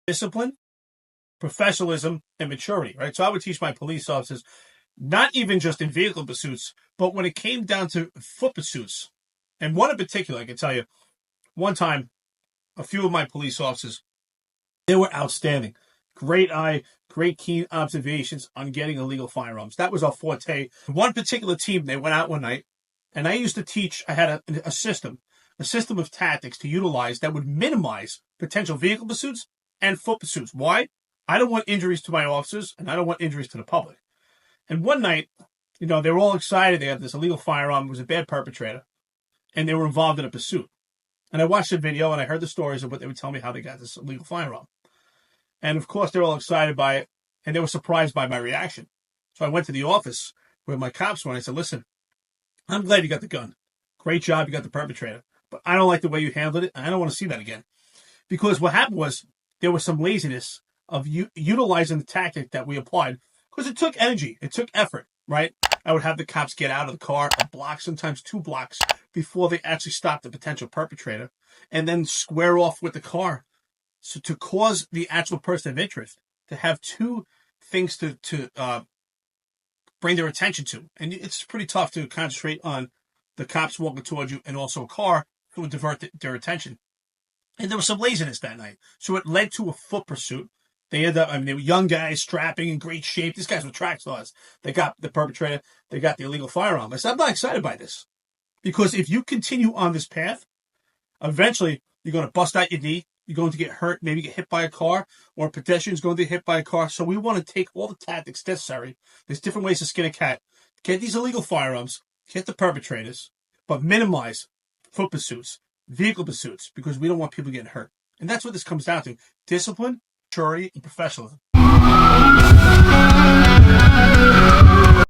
discipline, professionalism, and maturity, right? So I would teach my police officers, not even just in vehicle pursuits, but when it came down to foot pursuits. And one in particular, I can tell you, one time, a few of my police officers, they were outstanding. Great eye, great keen observations on getting illegal firearms. That was our forte. One particular team, they went out one night, and I used to teach, I had a system of tactics to utilize that would minimize potential vehicle pursuits and foot pursuits. Why? I don't want injuries to my officers, and I don't want injuries to the public. And one night, they were all excited. They had this illegal firearm. It was a bad perpetrator, and they were involved in a pursuit. And I watched the video, and I heard the stories of what they would tell me how they got this illegal firearm. And, of course, they were all excited by it, and they were surprised by my reaction. So I went to the office where my cops were, and I said, listen, I'm glad you got the gun. Great job, you got the perpetrator. But I don't like the way you handled it, and I don't want to see that again. Because what happened was there was some laziness of utilizing the tactic that we applied, because it took energy, it took effort, right? I would have the cops get out of the car a block, sometimes 2 blocks, before they actually stopped the potential perpetrator, and then square off with the car. So to cause the actual person of interest to have 2 things to bring their attention to. And it's pretty tough to concentrate on the cops walking towards you and also a car who would divert their attention. And there was some laziness that night. So it led to a foot pursuit. They ended up, they were young guys, strapping, in great shape. These guys were track stars. They got the perpetrator. They got the illegal firearm. I said, I'm not excited by this. Because if you continue on this path, eventually you're going to bust out your knee. You're going to get hurt, maybe get hit by a car, or a pedestrian's going to get hit by a car. So we want to take all the tactics necessary. There's different ways to skin a cat. Get these illegal firearms, get the perpetrators, but minimize foot pursuits, vehicle pursuits, because we don't want people getting hurt. And that's what this comes down to. Discipline, maturity, and professionalism.